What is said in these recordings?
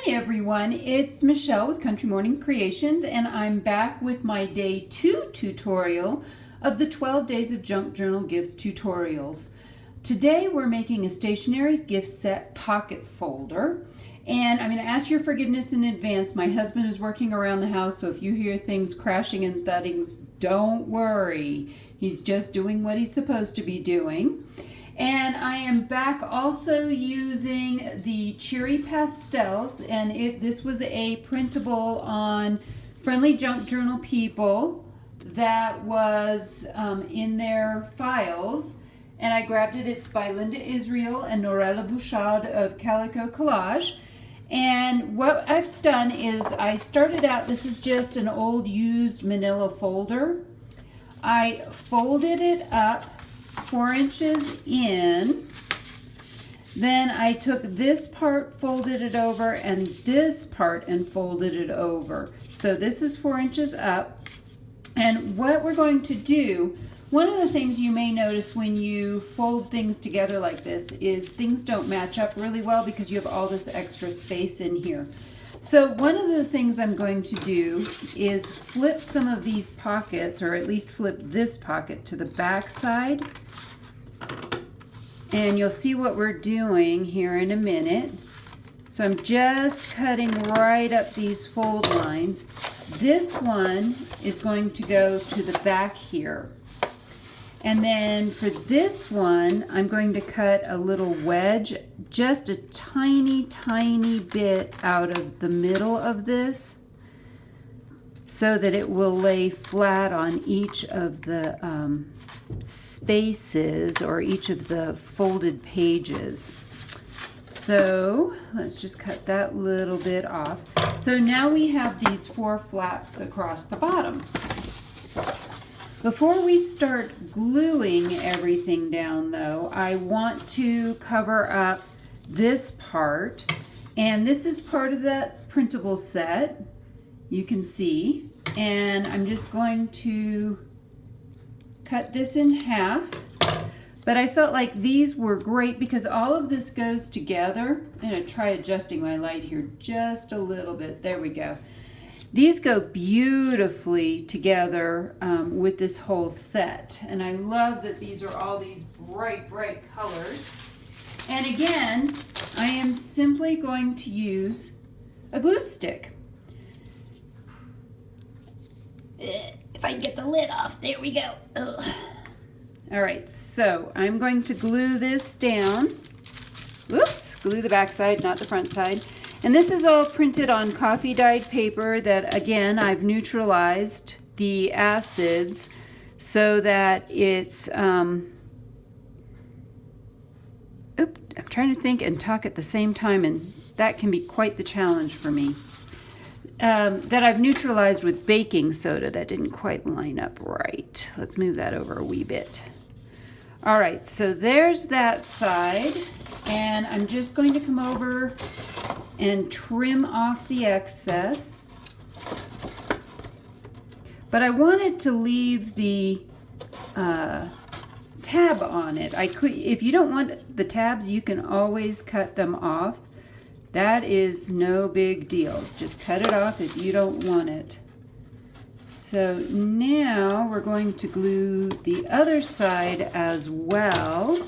Hi everyone, it's Michelle with Country Morning Creations, and I'm back with my day 2 tutorial of the 12 Days of Junk Journal Gifts tutorials. Today we're making a stationery gift set pocket folder, and I'm going to ask your forgiveness in advance. My husband is working around the house, so if you hear things crashing and thudding, don't worry. He's just doing what he's supposed to be doing. And I am back also using the Cheery Pastels, and this was a printable on Friendly Junk Journal People that was in their files, and I grabbed it. It's by Linda Israel and Norella Bouchard of Calico Collage. And what I've done is I started out, this is just an old used manila folder. I folded it up 4 inches in, then I took this part, folded it over, and this part and folded it over. So this is 4 inches up. And what we're going to do, one of the things you may notice when you fold things together like this is things don't match up really well because you have all this extra space in here. So one of the things I'm going to do is flip some of these pockets, or at least flip this pocket to the back side. And you'll see what we're doing here in a minute. So I'm just cutting right up these fold lines. This one is going to go to the back here. And then for this one, I'm going to cut a little wedge, just a tiny, tiny bit out of the middle of this so that it will lay flat on each of the spaces or each of the folded pages. So let's just cut that little bit off. So now we have these 4 flaps across the bottom. Before we start gluing everything down though, I want to cover up this part, and this is part of that printable set, you can see, and I'm just going to cut this in half. But I felt like these were great because all of this goes together. I'm going to try adjusting my light here just a little bit. There we go. These go beautifully together with this whole set. And I love that these are all these bright, bright colors. And again, I am simply going to use a glue stick. If I can get the lid off, there we go. Ugh. All right, so I'm going to glue this down. Whoops, glue the back side, not the front side. And this is all printed on coffee dyed paper that, again, I've neutralized the acids so that it's, I'm trying to think and talk at the same time, and that can be quite the challenge for me. That I've neutralized with baking soda. That didn't quite line up right. Let's move that over a wee bit. All right, so there's that side, and I'm just going to come over and trim off the excess. But I wanted to leave the tab on it. If you don't want the tabs, you can always cut them off. That is no big deal. Just cut it off if you don't want it. So now we're going to glue the other side as well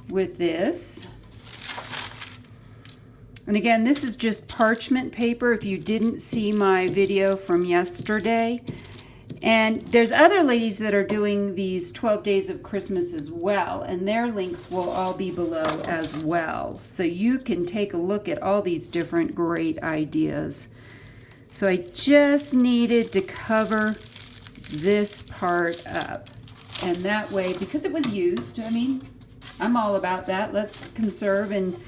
with this. And again, this is just parchment paper if you didn't see my video from yesterday. And there's other ladies that are doing these 12 days of Christmas as well, and their links will all be below as well. So you can take a look at all these different great ideas. So I just needed to cover this part up. And that way, because it was used, I mean, I'm all about that. Let's conserve and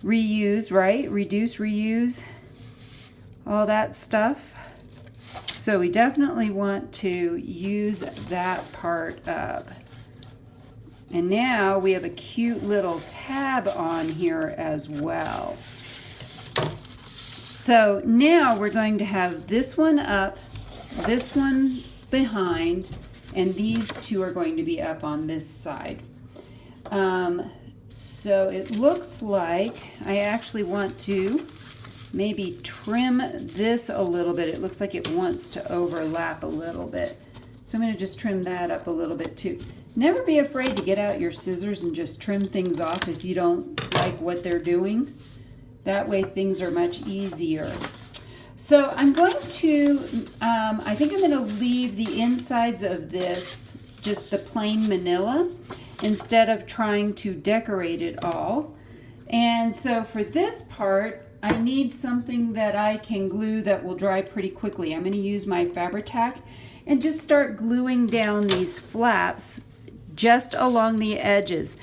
reuse, right? Reduce, reuse, all that stuff. So we definitely want to use that part up. And now we have a cute little tab on here as well. So now we're going to have this one up, this one behind, and these two are going to be up on this side. So it looks like I actually want to maybe trim this a little bit. It looks like it wants to overlap a little bit. So I'm going to just trim that up a little bit too. Never be afraid to get out your scissors and just trim things off if you don't like what they're doing. That way things are much easier. So I'm going to, I think I'm going to leave the insides of this just the plain manila instead of trying to decorate it all. And so for this part, I need something that I can glue that will dry pretty quickly. I'm going to use my Fabri-Tac and just start gluing down these flaps just along the edges.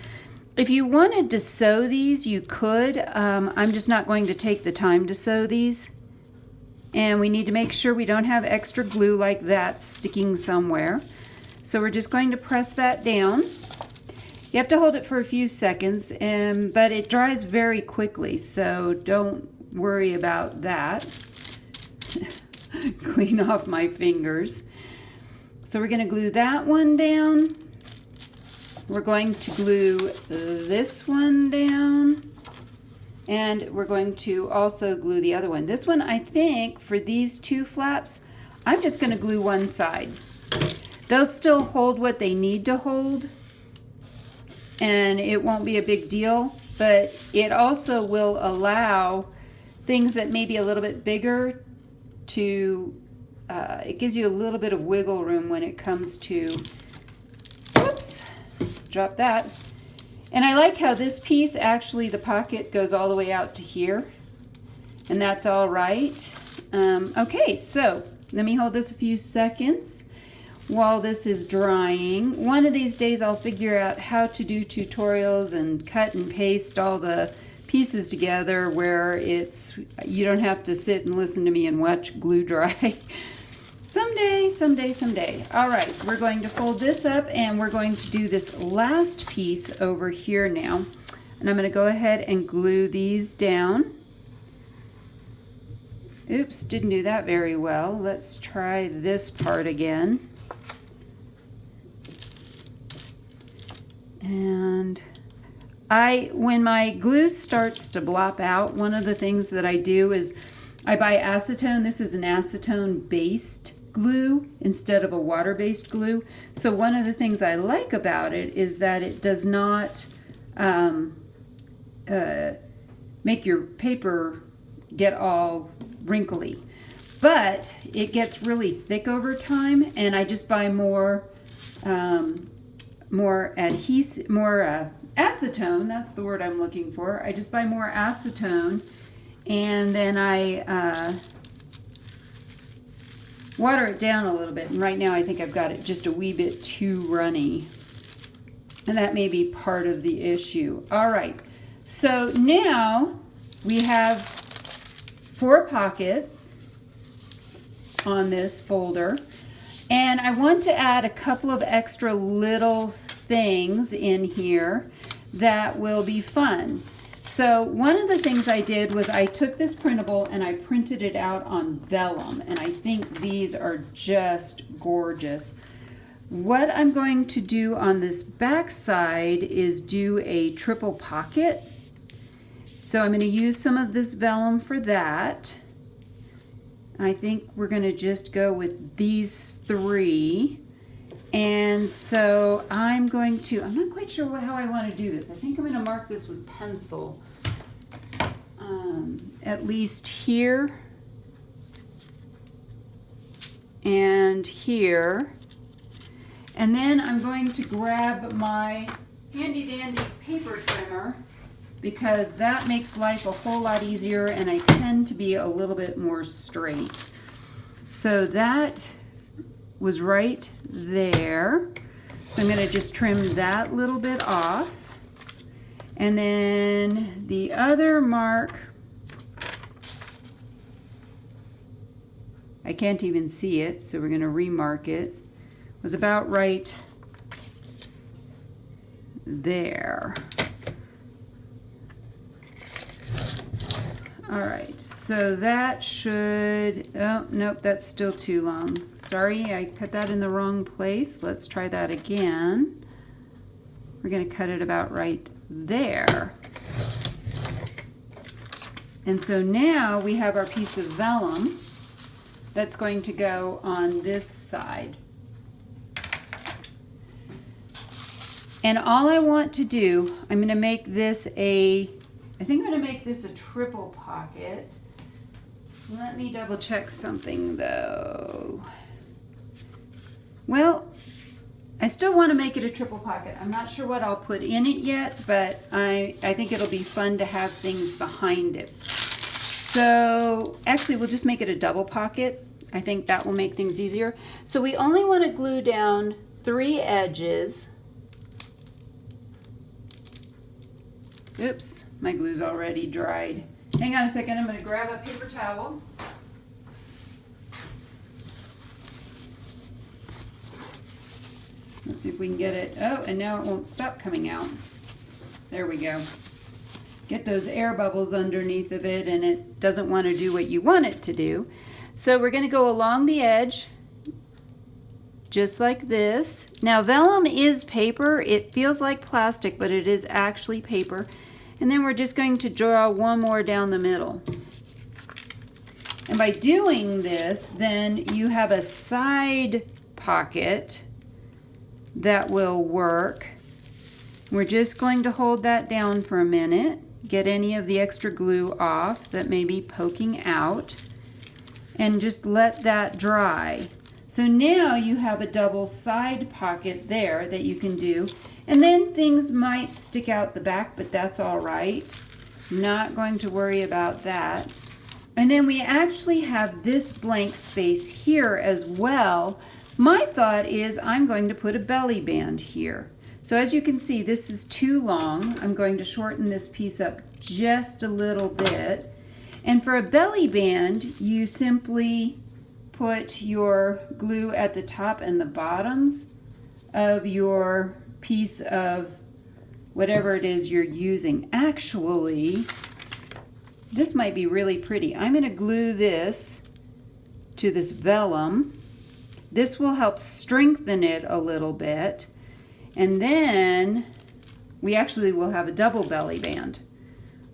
If you wanted to sew these, you could. I'm just not going to take the time to sew these. And we need to make sure we don't have extra glue like that sticking somewhere. So we're just going to press that down. You have to hold it for a few seconds, but it dries very quickly, so don't worry about that. Clean off my fingers. So we're going to glue that one down. We're going to glue this one down. And we're going to also glue the other one. This one, I think, for these two flaps, I'm just going to glue one side. They'll still hold what they need to hold, and it won't be a big deal, but it also will allow things that may be a little bit bigger to, it gives you a little bit of wiggle room when it comes to, whoops, drop that. And I like how this piece, actually the pocket goes all the way out to here, and that's all right. Okay, so let me hold this a few seconds while this is drying. One of these days I'll figure out how to do tutorials and cut and paste all the pieces together where you don't have to sit and listen to me and watch glue dry. Someday. All right, we're going to fold this up and we're going to do this last piece over here now. And I'm going to go ahead and glue these down. Oops, didn't do that very well. Let's try this part again. And when my glue starts to blop out, one of the things that I do is I buy acetone. This is an acetone-based glue instead of a water-based glue. So one of the things I like about it is that it does not make your paper get all wrinkly, but it gets really thick over time, and I just buy more acetone. That's the word I'm looking for. I just buy more acetone, and then I water it down a little bit. And right now I think I've got it just a wee bit too runny, and that may be part of the issue. All right, so now we have 4 pockets on this folder, and I want to add a couple of extra little things in here that will be fun. So one of the things I did was I took this printable and I printed it out on vellum, and I think these are just gorgeous. What I'm going to do on this back side is do a triple pocket. So I'm going to use some of this vellum for that. I think we're going to just go with these 3. And so I'm not quite sure how I want to do this. I think I'm going to mark this with pencil. At least here and here. And then I'm going to grab my handy dandy paper trimmer, because that makes life a whole lot easier, and I tend to be a little bit more straight. So that was right there. So I'm going to just trim that little bit off. And then the other mark, I can't even see it, so we're going to remark it, was about right there. All right, so that should, oh, nope, that's still too long. Sorry, I cut that in the wrong place. Let's try that again. We're going to cut it about right there. And so now we have our piece of vellum that's going to go on this side. And all I want to do, I'm going to make this I think I'm going to make this a triple pocket. Let me double check something though. Well, I still want to make it a triple pocket. I'm not sure what I'll put in it yet, but I think it'll be fun to have things behind it. So actually we'll just make it a double pocket. I think that will make things easier. So we only want to glue down 3 edges. Oops, my glue's already dried. Hang on a second, I'm going to grab a paper towel. Let's see if we can get it. Oh, and now it won't stop coming out. There we go. Get those air bubbles underneath of it, and it doesn't want to do what you want it to do. So we're going to go along the edge, just like this. Now vellum is paper. It feels like plastic, but it is actually paper. And then we're just going to draw one more down the middle. And by doing this, then you have a side pocket that will work. We're just going to hold that down for a minute, get any of the extra glue off that may be poking out, and just let that dry. So now you have a double side pocket there that you can do, and then things might stick out the back, but that's all right. Not going to worry about that. And then we actually have this blank space here as well. My thought is I'm going to put a belly band here. So as you can see, this is too long. I'm going to shorten this piece up just a little bit. And for a belly band, you simply put your glue at the top and the bottoms of your piece of whatever it is you're using. Actually, this might be really pretty. I'm going to glue this to this vellum. This will help strengthen it a little bit. And then we actually will have a double belly band,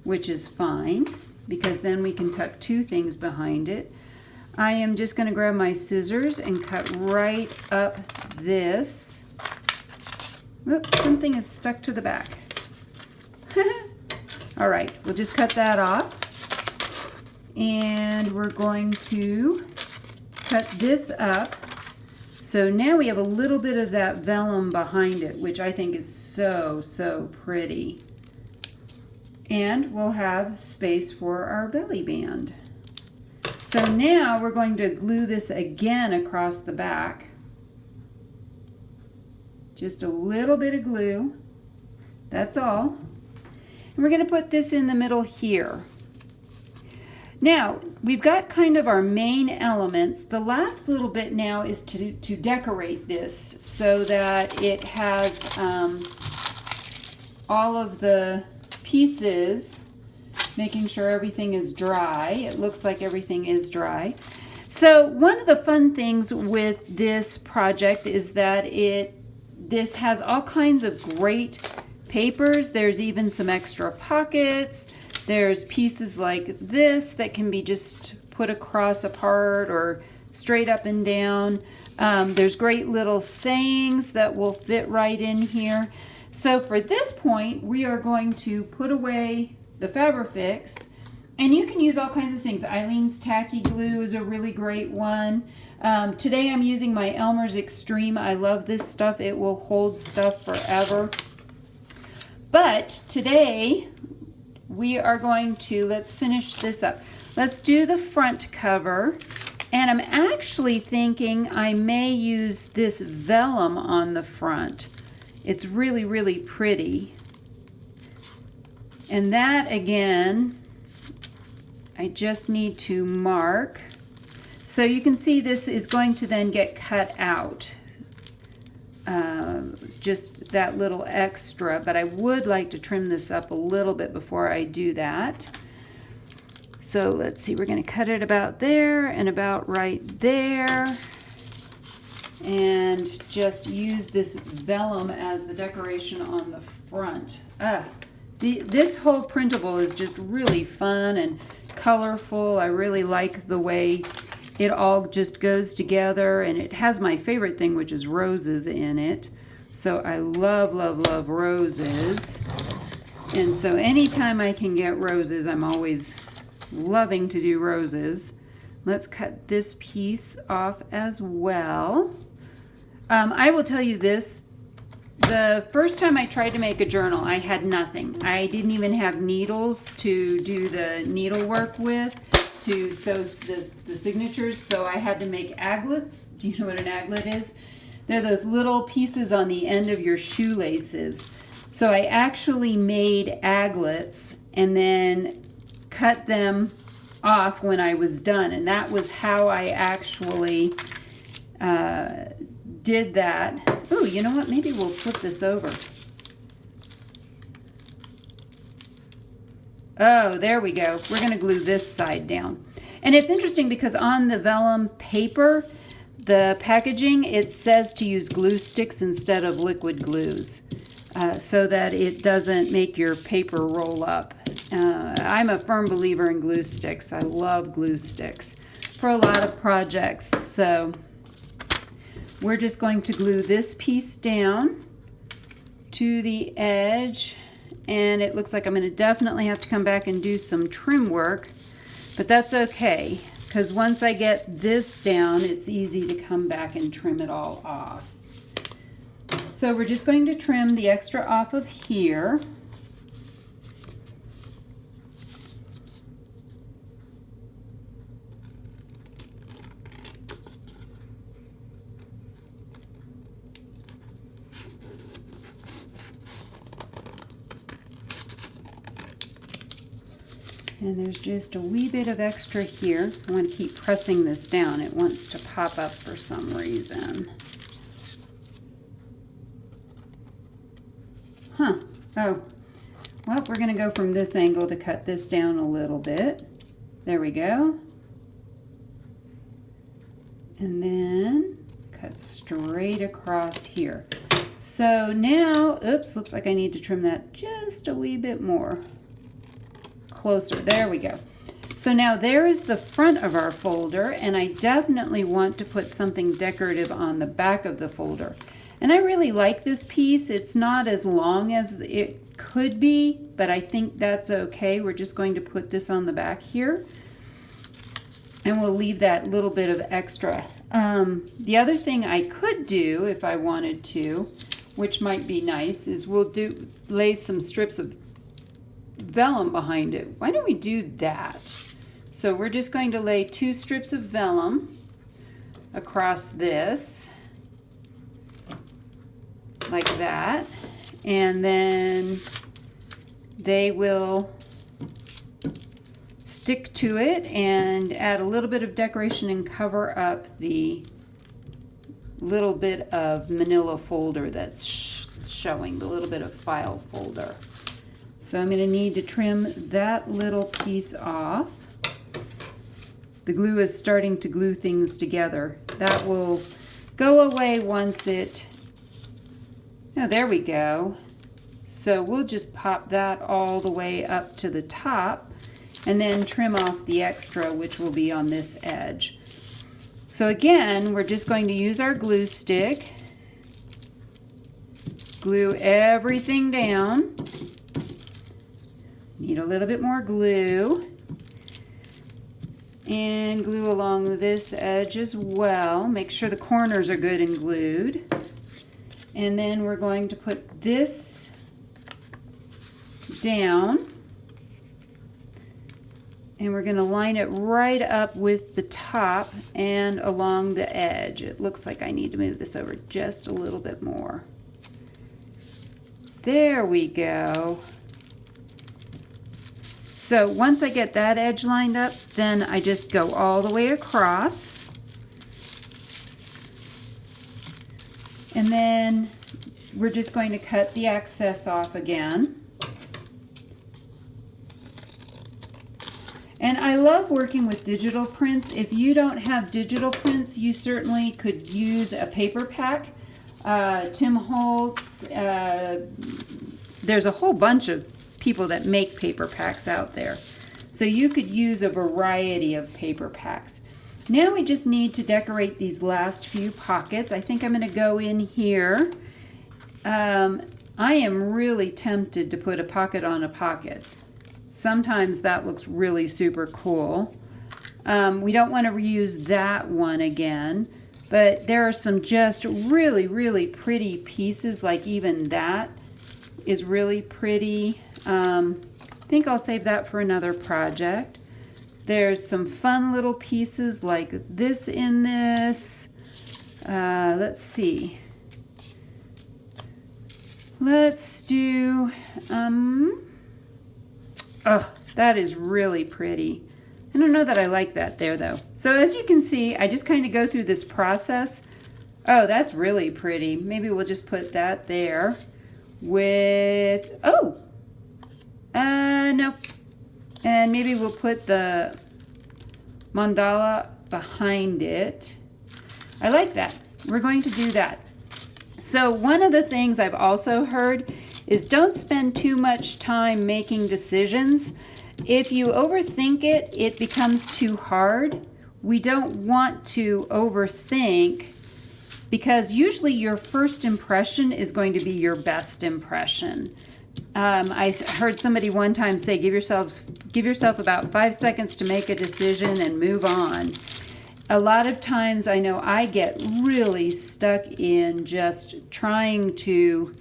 which is fine because then we can tuck 2 things behind it. I am just going to grab my scissors and cut right up this. Whoops, something is stuck to the back. All right, we'll just cut that off. And we're going to cut this up. So now we have a little bit of that vellum behind it, which I think is so, so pretty. And we'll have space for our belly band. So now we're going to glue this again across the back. Just a little bit of glue, that's all. And we're going to put this in the middle here. Now, we've got kind of our main elements. The last little bit now is to decorate this so that it has all of the pieces, making sure everything is dry. It looks like everything is dry. So one of the fun things with this project is that this has all kinds of great papers. There's even some extra pockets. There's pieces like this that can be just put across a part or straight up and down. There's great little sayings that will fit right in here. So for this point, we are going to put away the Fabrifix, and you can use all kinds of things. Eileen's Tacky Glue is a really great one. Today I'm using my Elmer's Extreme. I love this stuff. It will hold stuff forever. But today we are going to, let's finish this up. Let's do the front cover. And I'm actually thinking I may use this vellum on the front. It's really, really pretty. And that, again, I just need to mark. So you can see this is going to then get cut out. Just that little extra, but I would like to trim this up a little bit before I do that. So let's see, we're going to cut it about there and about right there. And just use this vellum as the decoration on the front. This whole printable is just really fun and colorful. I really like the way it all just goes together, and it has my favorite thing, which is roses in it. So I love, love, love roses. And so anytime I can get roses, I'm always loving to do roses. Let's cut this piece off as well. I will tell you this. The first time I tried to make a journal, I had nothing. I didn't even have needles to do the needlework with, to sew the signatures, so I had to make aglets. Do you know what an aglet is? They're those little pieces on the end of your shoelaces. So I actually made aglets and then cut them off when I was done, and that was how I actually did that. Oh, you know what? Maybe we'll flip this over. Oh, there we go. We're going to glue this side down. And it's interesting because on the vellum paper, the packaging, it says to use glue sticks instead of liquid glues so that it doesn't make your paper roll up. I'm a firm believer in glue sticks. I love glue sticks for a lot of projects. So we're just going to glue this piece down to the edge, and it looks like I'm going to definitely have to come back and do some trim work, but that's okay, because once I get this down, it's easy to come back and trim it all off. So we're just going to trim the extra off of here. And there's just a wee bit of extra here. I want to keep pressing this down. It wants to pop up for some reason. Huh. Oh. Well, we're going to go from this angle to cut this down a little bit. There we go. And then cut straight across here. So now, oops, looks like I need to trim that just a wee bit more. Closer. There we go. So now there is the front of our folder, and I definitely want to put something decorative on the back of the folder. And I really like this piece. It's not as long as it could be, but I think that's okay. We're just going to put this on the back here, and we'll leave that little bit of extra. The other thing I could do if I wanted to, which might be nice, is we'll lay some strips of vellum behind it. Why don't we do that? So we're just going to lay 2 strips of vellum across this, like that, and then they will stick to it and add a little bit of decoration and cover up the little bit of manila folder that's showing, the little bit of file folder. So I'm going to need to trim that little piece off. The glue is starting to glue things together. That will go away once it, oh, there we go. So we'll just pop that all the way up to the top and then trim off the extra, which will be on this edge. So again, we're just going to use our glue stick, glue everything down. Need a little bit more glue, and glue along this edge as well. Make sure the corners are good and glued. And then we're going to put this down, and we're going to line it right up with the top and along the edge. It looks like I need to move this over just a little bit more. There we go. So once I get that edge lined up, then I just go all the way across. And then we're just going to cut the excess off again. And I love working with digital prints. If you don't have digital prints, you certainly could use a paper pack. Tim Holtz, there's a whole bunch of people that make paper packs out there. So you could use a variety of paper packs. Now we just need to decorate these last few pockets. I think I'm going to go in here. I am really tempted to put a pocket on a pocket. Sometimes that looks really super cool. We don't want to reuse that one again, but there are some just really, really pretty pieces, like even that is really pretty. I think I'll save that for another project. There's some fun little pieces like this in this. Let's see. Let's do, oh, that is really pretty. I don't know that I like that there though. So as you can see, I just kind of go through this process. Oh, that's really pretty. Maybe we'll just put that there with, oh, no. And maybe we'll put the mandala behind it. I like that. We're going to do that. So one of the things I've also heard is don't spend too much time making decisions. If you overthink it, it becomes too hard. We don't want to overthink because usually your first impression is going to be your best impression. I heard somebody one time say, give yourself about 5 seconds to make a decision and move on. A lot of times I know I get really stuck in just trying to,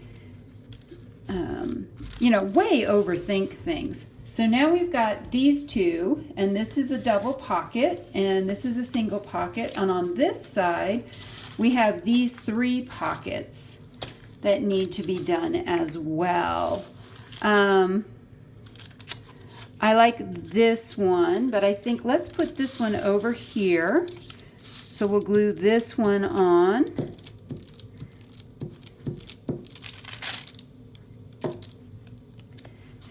way overthink things. So now we've got these two, and this is a double pocket, and this is a single pocket. And on this side, we have these 3 pockets that need to be done as well. I like this one, but I think let's put this one over here. So we'll glue this one on.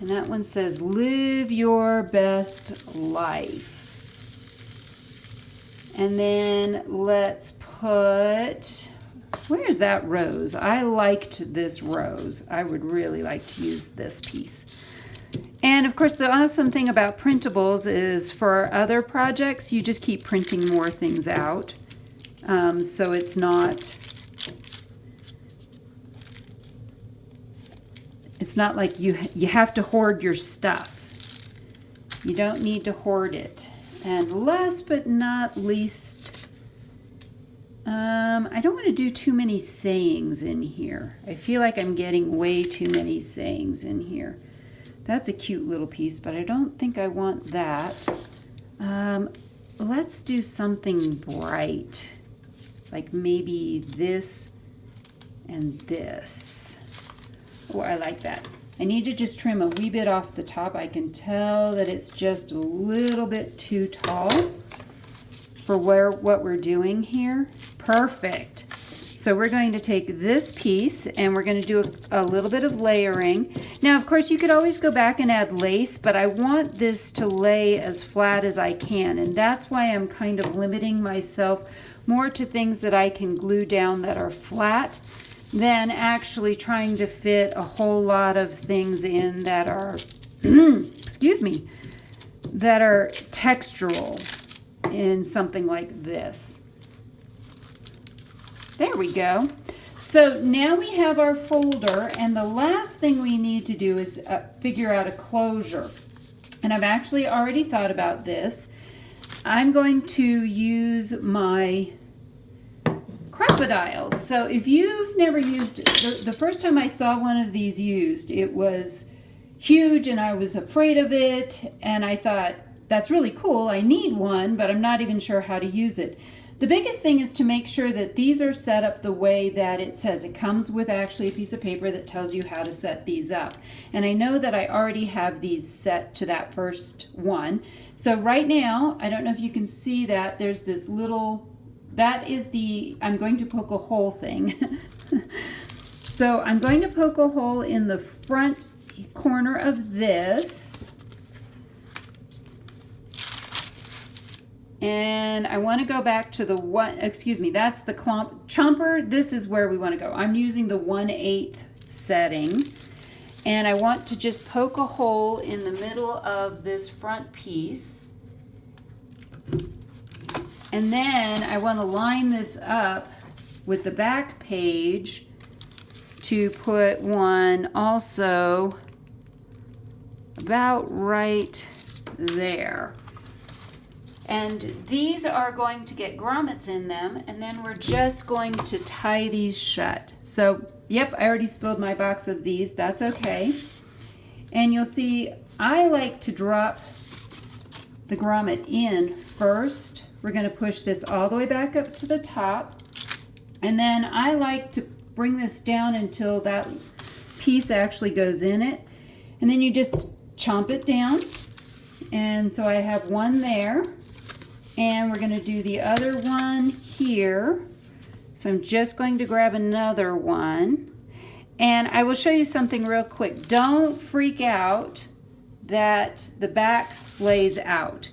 And that one says, live your best life. And then let's put, where's that rose? I liked this rose. I would really like to use this piece. And of course, the awesome thing about printables is for other projects, you just keep printing more things out. So it's not like you have to hoard your stuff. You don't need to hoard it. And last but not least, I don't want to do too many sayings in here. I feel like I'm getting way too many sayings in here. That's a cute little piece, but I don't think I want that. Let's do something bright, like maybe this and this. Oh, I like that. I need to just trim a wee bit off the top. I can tell that it's just a little bit too tall for what we're doing here. Perfect. So we're going to take this piece and we're going to do a little bit of layering. Now, of course, you could always go back and add lace, but I want this to lay as flat as I can. And that's why I'm kind of limiting myself more to things that I can glue down that are flat than actually trying to fit a whole lot of things in that are, excuse me, that are textural in something like this. There we go. So now we have our folder, and the last thing we need to do is figure out a closure. And I've actually already thought about this. I'm going to use my crocodiles. So if you've never used the first time I saw one of these used, it was huge and I was afraid of it, and I thought, that's really cool, I need one, but I'm not even sure how to use it. The biggest thing is to make sure that these are set up the way that it says. It comes with actually a piece of paper that tells you how to set these up. And I know that I already have these set to that first one. So right now, I don't know if you can see that, there's this little, that is the, I'm going to poke a hole thing. So I'm going to poke a hole in the front corner of this. And I want to go back to the one, excuse me, that's the chomper. This is where we want to go. I'm using the 1/8 setting. And I want to just poke a hole in the middle of this front piece. And then I want to line this up with the back page to put one also about right there. And these are going to get grommets in them, and then we're just going to tie these shut. So, yep, I already spilled my box of these. That's okay. And you'll see I like to drop the grommet in first. We're going to push this all the way back up to the top. And then I like to bring this down until that piece actually goes in it. And then you just chomp it down. And so I have one there. And we're going to do the other one here. So I'm just going to grab another one. And I will show you something real quick. Don't freak out that the back splays out.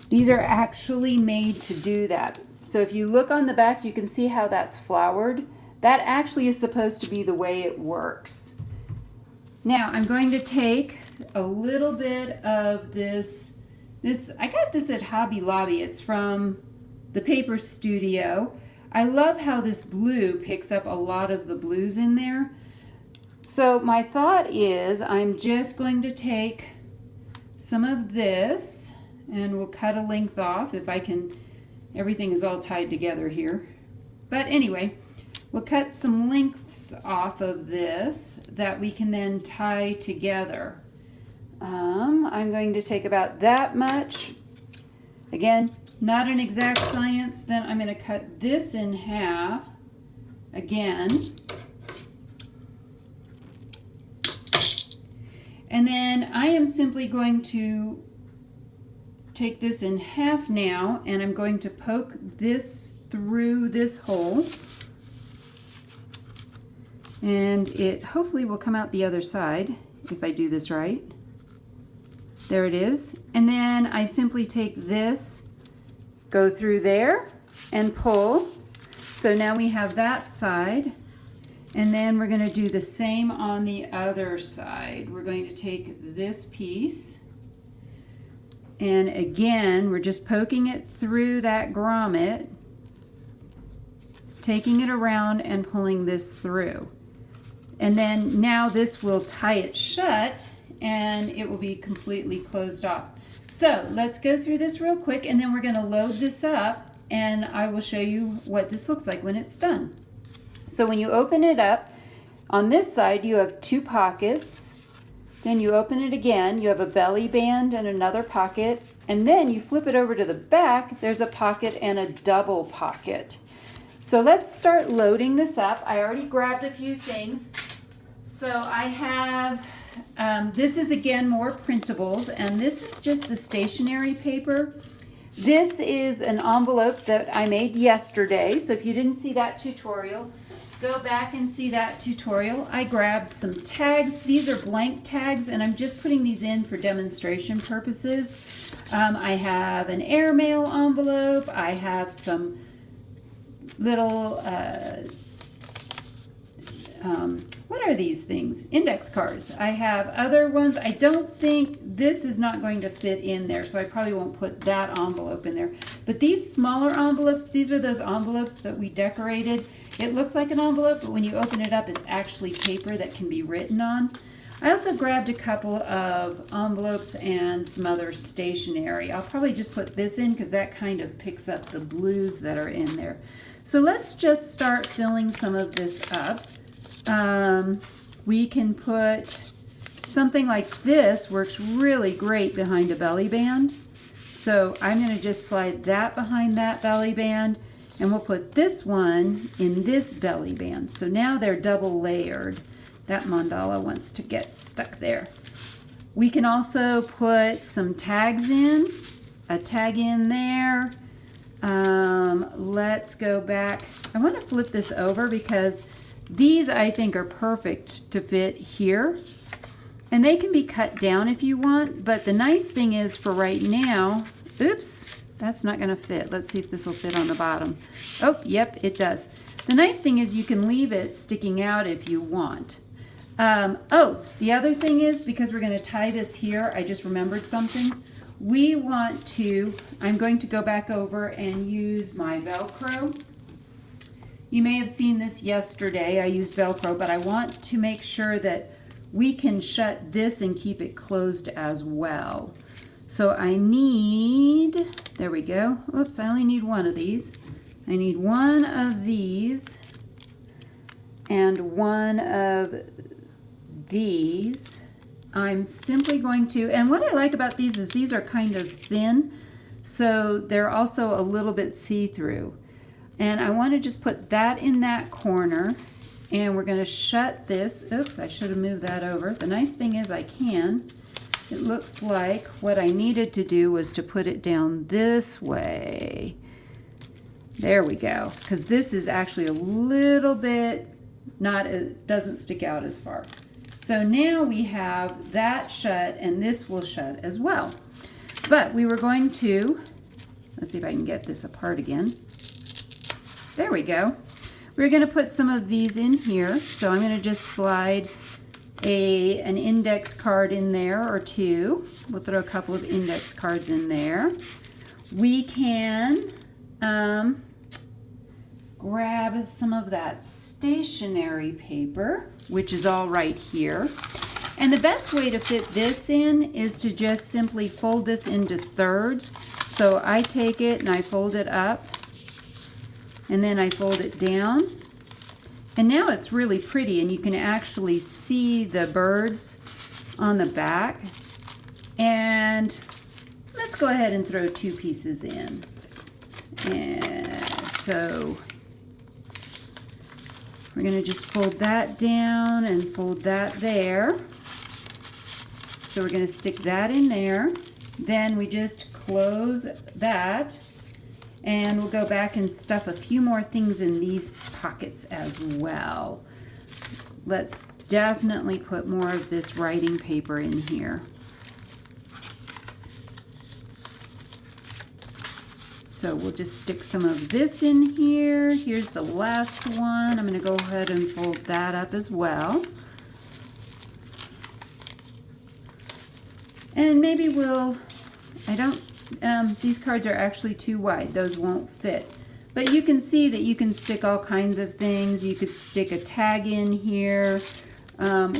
These are actually made to do that. So if you look on the back, you can see how that's flowered. That actually is supposed to be the way it works. Now I'm going to take a little bit of this, I got this at Hobby Lobby. It's from the Paper Studio. I love how this blue picks up a lot of the blues in there. So my thought is I'm just going to take some of this and we'll cut a length off if I can. Everything is all tied together here. But anyway, we'll cut some lengths off of this that we can then tie together. I'm going to take about that much. Again, not an exact science. Then I'm going to cut this in half again. And then I am simply going to take this in half now, and I'm going to poke this through this hole. And it hopefully will come out the other side if I do this right. There it is. And then I simply take this, go through there, and pull. So now we have that side. And then we're going to do the same on the other side. We're going to take this piece. And again, we're just poking it through that grommet, taking it around and pulling this through. And then now this will tie it shut and it will be completely closed off. So let's go through this real quick and then we're going to load this up and I will show you what this looks like when it's done. So when you open it up, on this side you have two pockets. Then you open it again, you have a belly band and another pocket, and then you flip it over to the back, there's a pocket and a double pocket. So let's start loading this up. I already grabbed a few things. So I have, this is again more printables, and this is just the stationery paper. This is an envelope that I made yesterday, so if you didn't see that tutorial, go back and see that tutorial. I grabbed some tags. These are blank tags and I'm just putting these in for demonstration purposes. I have an airmail envelope. I have some little, what are these things? Index cards. I have other ones. I don't think this is not going to fit in there, so I probably won't put that envelope in there. But these smaller envelopes, these are those envelopes that we decorated. It looks like an envelope, but when you open it up, it's actually paper that can be written on. I also grabbed a couple of envelopes and some other stationery. I'll probably just put this in because that kind of picks up the blues that are in there. So let's just start filling some of this up. We can put something like this, works really great behind a belly band. So I'm going to just slide that behind that belly band. And we'll put this one in this belly band. So now they're double layered. That mandala wants to get stuck there. We can also put some tags in, a tag in there. Let's go back. I want to flip this over because these I think are perfect to fit here. And they can be cut down if you want, but the nice thing is for right now, oops, that's not going to fit. Let's see if this will fit on the bottom. Oh, yep, it does. The nice thing is you can leave it sticking out if you want. Oh, the other thing is, because we're going to tie this here, I just remembered something. I'm going to go back over and use my Velcro. You may have seen this yesterday. I used Velcro, but I want to make sure that we can shut this and keep it closed as well. So I need, there we go. Oops, I only need one of these. I need one of these and one of these. I'm simply going to, and what I like about these is these are kind of thin, so they're also a little bit see-through. And I want to just put that in that corner, and we're going to shut this. Oops, I should have moved that over. The nice thing is I can. It looks like what I needed to do was to put it down this way. There we go, because this is actually a little bit doesn't stick out as far. So now we have that shut, and this will shut as well. But we were going to, let's see if I can get this apart again. There we go. We're going to put some of these in here. So I'm going to just slide an index card in there or two. We'll throw a couple of index cards in there. We can grab some of that stationery paper, which is all right here. And the best way to fit this in is to just simply fold this into thirds. So I take it and I fold it up, and then I fold it down. And now it's really pretty, and you can actually see the birds on the back. And let's go ahead and throw two pieces in. And so we're going to just fold that down and fold that there. So we're going to stick that in there. Then we just close that, and we'll go back and stuff a few more things in these pockets as well. Let's definitely put more of this writing paper in here. So we'll just stick some of this in here. Here's the last one. I'm going to go ahead and fold that up as well. And maybe these cards are actually too wide. Those won't fit. But you can see that you can stick all kinds of things. You could stick a tag in here.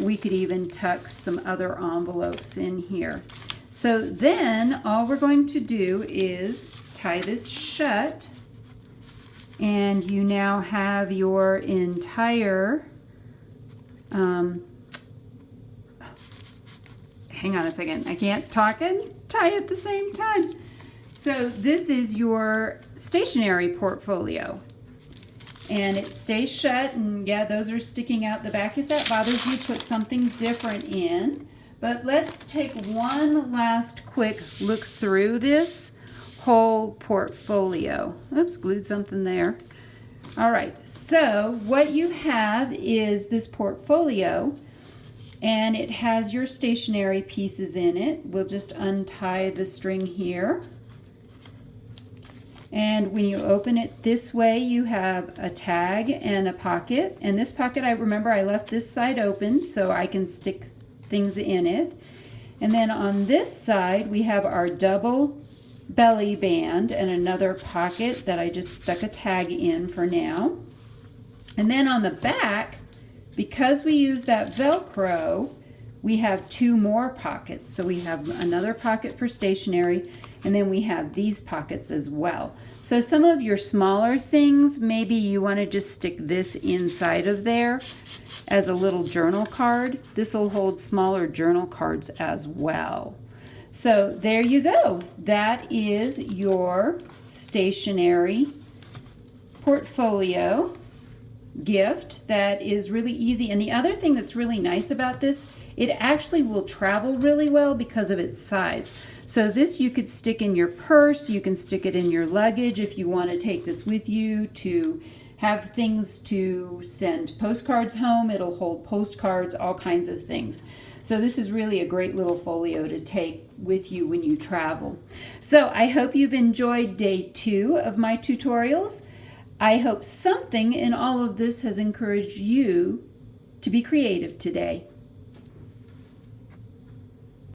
We could even tuck some other envelopes in here. So then all we're going to do is tie this shut, and you now have your entire, hang on a second, I can't talk and tie at the same time. So this is your stationery portfolio, and it stays shut, and yeah, those are sticking out the back. If that bothers you, put something different in. But let's take one last quick look through this whole portfolio. Oops, glued something there. All right, so what you have is this portfolio, and it has your stationery pieces in it. We'll just untie the string here. And when you open it this way, you have a tag and a pocket. And this pocket, I left this side open so I can stick things in it. And then on this side, we have our double belly band and another pocket that I just stuck a tag in for now. And then on the back, because we use that Velcro, we have two more pockets. So we have another pocket for stationery, and then we have these pockets as well. So some of your smaller things, maybe you want to just stick this inside of there as a little journal card. This will hold smaller journal cards as well. So there you go. That is your stationery portfolio gift that is really easy. And the other thing that's really nice about this, it actually will travel really well because of its size. So this you could stick in your purse, you can stick it in your luggage if you want to take this with you to have things to send postcards home. It'll hold postcards, all kinds of things. So this is really a great little folio to take with you when you travel. So I hope you've enjoyed day 2 of my tutorials. I hope something in all of this has encouraged you to be creative today.